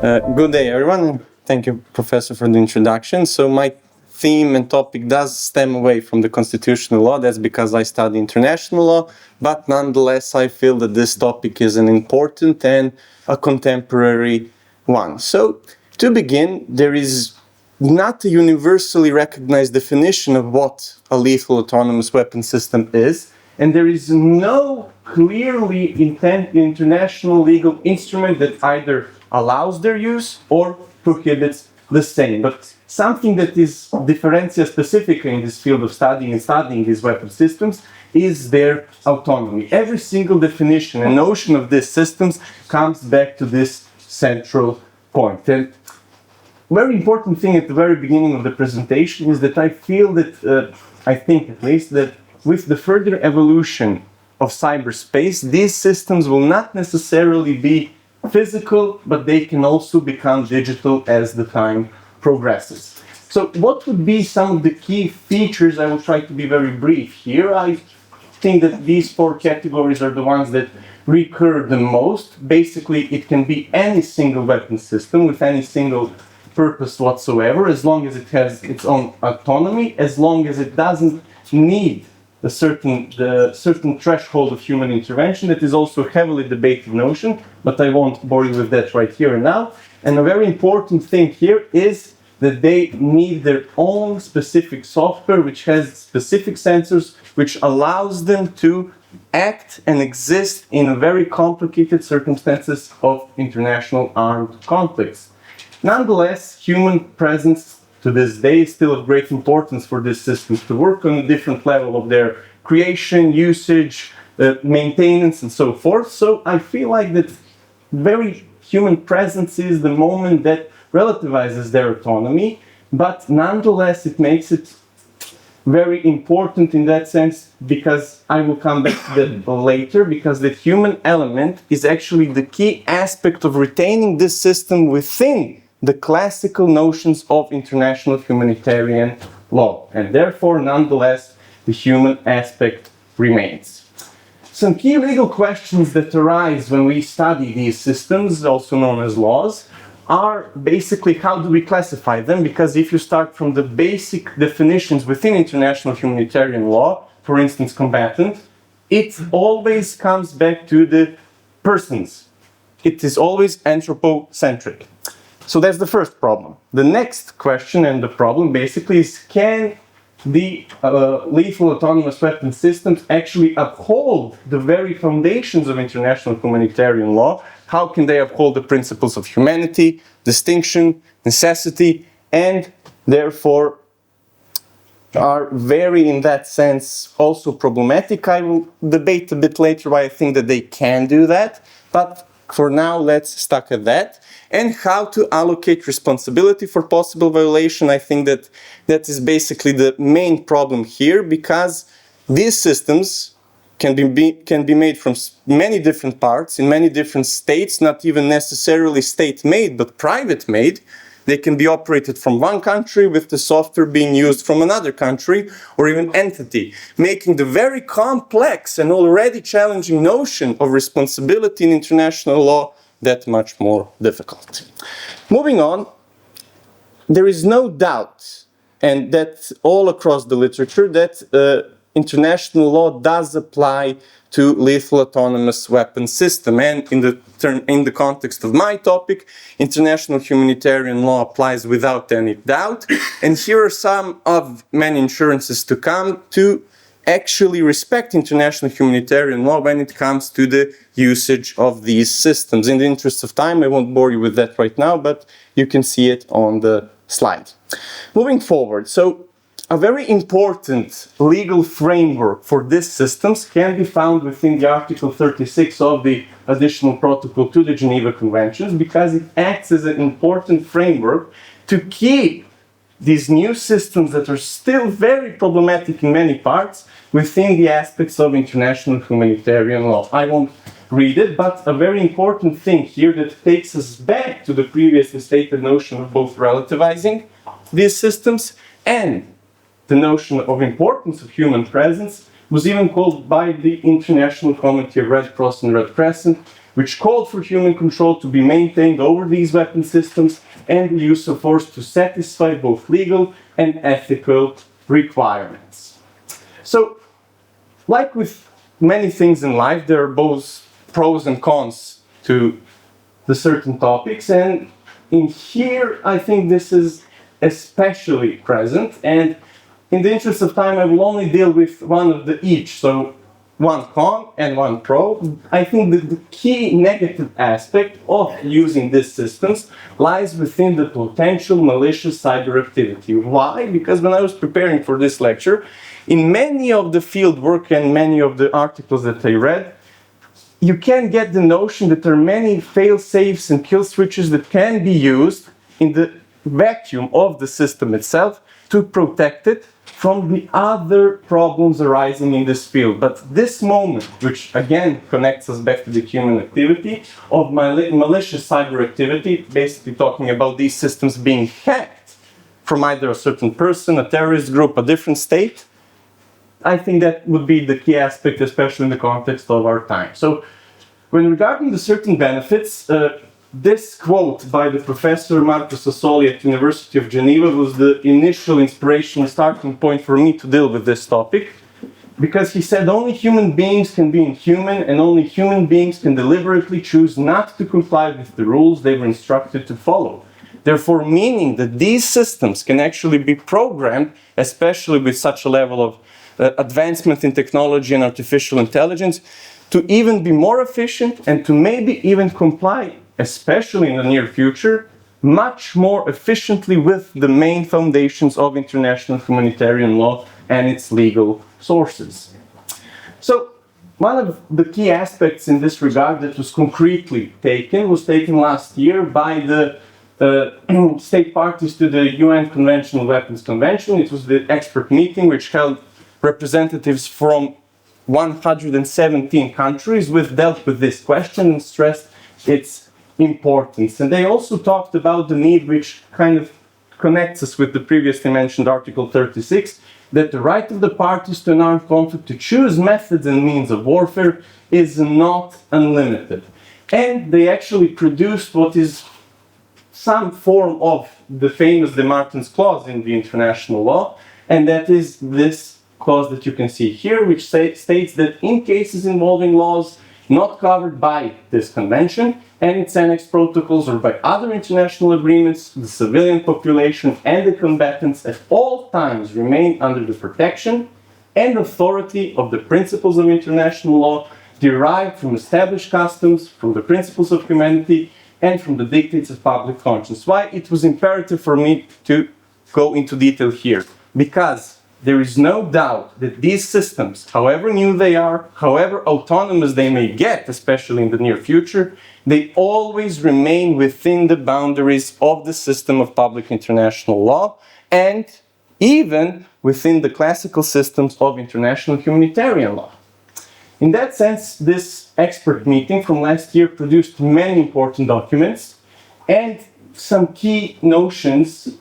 Good day, everyone. Thank you, Professor, for the introduction. So my theme and topic does stem away from the constitutional law. That's because I study international law. But nonetheless, I feel that this topic is an important and a contemporary one. So to begin, there is not a universally recognized definition of what a lethal autonomous weapon system is. And there is no clearly international legal instrument that either allows their use or prohibits the same. But something that is differential specific in this field of studying these weapon systems is their autonomy. Every single definition and notion of these systems comes back to this central point. And very important thing at the very beginning of the presentation is that I feel that, I think at least, that with the further evolution of cyberspace, these systems will not necessarily be physical, but they can also become digital as the time progresses. So what would be some of the key features? I will try to be very brief here. I think that these four categories are the ones that recur the most. Basically, it can be any single weapon system with any single purpose whatsoever, as long as it has its own autonomy, as long as it doesn't need the certain threshold of human intervention. That is also a heavily debated notion, but I won't bore you with that right here and now. And a very important thing here is that they need their own specific software, which has specific sensors, which allows them to act and exist in very complicated circumstances of international armed conflicts. Nonetheless, human presence to this day is still of great importance for these systems to work on a different level of their creation, usage, maintenance, and so forth. So I feel like that very human presence is the moment that relativizes their autonomy, but nonetheless it makes it very important in that sense, because I will come back to that later, because the human element is actually the key aspect of retaining this system within the classical notions of international humanitarian law, and therefore, nonetheless, the human aspect remains. Some key legal questions that arise when we study these systems, also known as laws, are basically how do we classify them? Because if you start from the basic definitions within international humanitarian law, for instance, combatant, it always comes back to the persons. It is always anthropocentric. So that's the first problem. The next question and the problem basically is, can the lethal autonomous weapon systems actually uphold the very foundations of international humanitarian law? How can they uphold the principles of humanity, distinction, necessity, and therefore are very, in that sense, also problematic? I will debate a bit later why I think that they can do that, but for now, let's stuck at that. And how to allocate responsibility for possible violation. I think that that is basically the main problem here, because these systems can be made from many different parts, in many different states, not even necessarily state-made, but private-made. They can be operated from one country with the software being used from another country or even entity, making the very complex and already challenging notion of responsibility in international law that much more difficult. Moving on, there is no doubt, and that all across the literature, that international law does apply to lethal autonomous weapon system. And in the context of my topic, international humanitarian law applies without any doubt. And here are some of many insurances to come to actually respect international humanitarian law when it comes to the usage of these systems. In the interest of time, I won't bore you with that right now, but you can see it on the slide. Moving forward, so a very important legal framework for these systems can be found within the Article 36 of the Additional Protocol to the Geneva Conventions, because it acts as an important framework to keep these new systems that are still very problematic in many parts within the aspects of international humanitarian law. I won't read it, but a very important thing here that takes us back to the previously stated notion of both relativizing these systems and the notion of importance of human presence was even called by the International Committee of Red Cross and Red Crescent, which called for human control to be maintained over these weapon systems and the use of force to satisfy both legal and ethical requirements. So, like with many things in life, there are both pros and cons to the certain topics, and in here I think this is especially present, and in the interest of time I will only deal with one of the each, so one con and one pro. I think that the key negative aspect of using these systems lies within the potential malicious cyber activity. Why? Because when I was preparing for this lecture, in many of the field work and many of the articles that I read, you can get the notion that there are many fail-safes and kill switches that can be used in the vacuum of the system itself to protect it from the other problems arising in this field. But this moment, which again connects us back to the human activity of malicious cyber activity, basically talking about these systems being hacked from either a certain person, a terrorist group, a different state, I think that would be the key aspect, especially in the context of our time. So, when regarding the certain benefits, this quote by the professor Marco Sassoli at University of Geneva was the initial inspirational starting point for me to deal with this topic, because he said only human beings can be inhuman and only human beings can deliberately choose not to comply with the rules they were instructed to follow. Therefore, meaning that these systems can actually be programmed, especially with such a level of advancement in technology and artificial intelligence, to even be more efficient and to maybe even comply, especially in the near future, much more efficiently with the main foundations of international humanitarian law and its legal sources. So, one of the key aspects in this regard that was concretely taken was taken last year by the state parties to the UN Conventional Weapons Convention. It was the expert meeting which held representatives from 117 countries which dealt with this question and stressed its importance. And they also talked about the need, which kind of connects us with the previously mentioned Article 36, that the right of the parties to an armed conflict to choose methods and means of warfare is not unlimited. And they actually produced what is some form of the famous De Martens clause in the international law, and that is this clause that you can see here, which states that in cases involving laws not covered by this convention and its annex protocols or by other international agreements, the civilian population and the combatants at all times remain under the protection and authority of the principles of international law derived from established customs, from the principles of humanity, and from the dictates of public conscience. Why it was imperative for me to go into detail here? Because there is no doubt that these systems, however new they are, however autonomous they may get, especially in the near future, they always remain within the boundaries of the system of public international law and even within the classical systems of international humanitarian law. In that sense, this expert meeting from last year produced many important documents and some key notions,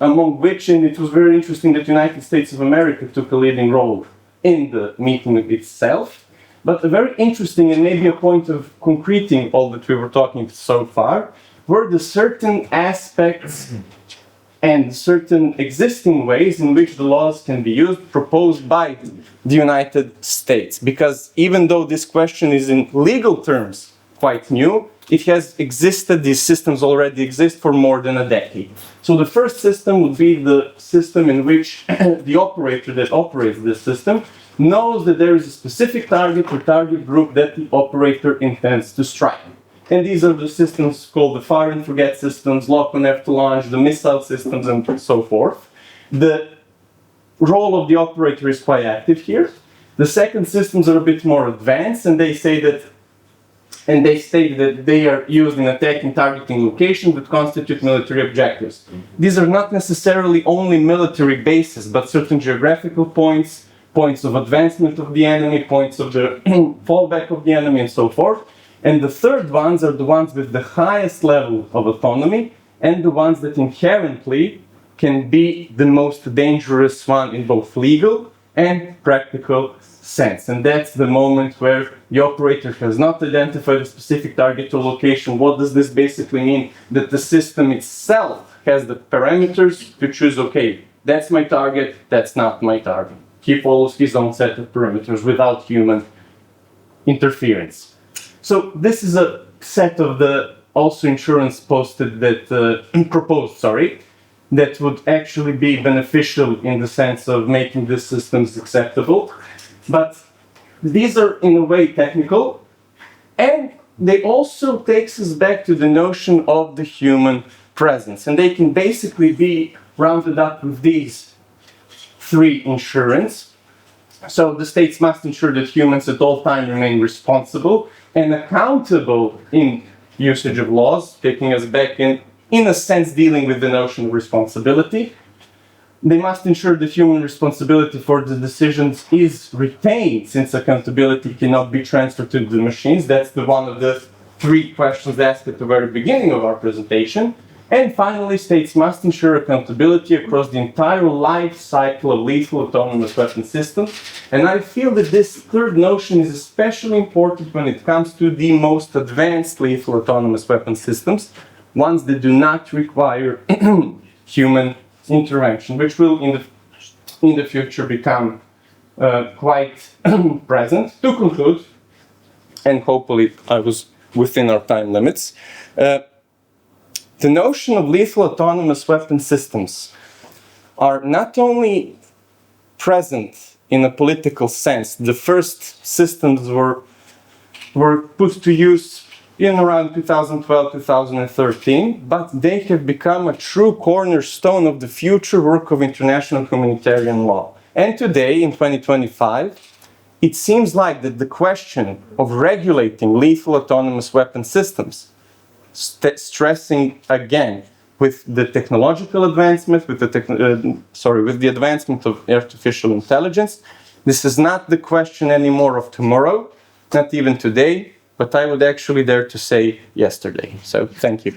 among which, and it was very interesting that the United States of America took a leading role in the meeting itself, but a very interesting and maybe a point of concreting all that we were talking so far were the certain aspects and certain existing ways in which the laws can be used proposed by the United States. Because even though this question is in legal terms quite new, it has existed, these systems already exist for more than a decade. So the first system would be the system in which the operator that operates this system knows that there is a specific target or target group that the operator intends to strike. And these are the systems called the fire and forget systems, lock on F to launch, the missile systems, and so forth. The role of the operator is quite active here. The second systems are a bit more advanced, and they say that they state that they are used in attacking targeting locations that constitute military objectives. These are not necessarily only military bases, but certain geographical points, points of advancement of the enemy, points of the fallback of the enemy, and so forth. And the third ones are the ones with the highest level of autonomy and the ones that inherently can be the most dangerous one in both legal and practical sense. And that's the moment where the operator has not identified a specific target or location. What does this basically mean? That the system itself has the parameters to choose, okay, that's my target, that's not my target. He follows his own set of parameters without human interference. So this is a set of the also insurance posted that proposed, that would actually be beneficial in the sense of making the systems acceptable. But these are in a way technical, and they also takes us back to the notion of the human presence, and they can basically be rounded up with these three insurance. So the states must ensure that humans at all times remain responsible and accountable in usage of laws, taking us back in a sense dealing with the notion of responsibility. They must ensure that human responsibility for the decisions is retained, since accountability cannot be transferred to the machines. That's one of the three questions asked at the very beginning of our presentation. And finally, states must ensure accountability across the entire life cycle of lethal autonomous weapon systems. And I feel that this third notion is especially important when it comes to the most advanced lethal autonomous weapon systems, ones that do not require human intervention, which will in the future become quite present. To conclude, and hopefully I was within our time limits, the notion of lethal autonomous weapon systems are not only present in a political sense. The first systems were put to use in around 2012-2013, but they have become a true cornerstone of the future work of international humanitarian law. And today, in 2025, it seems like that the question of regulating lethal autonomous weapon systems, stressing again with the technological advancement, with the advancement of artificial intelligence, this is not the question anymore of tomorrow, not even today, but I would actually dare to say yesterday. So thank you.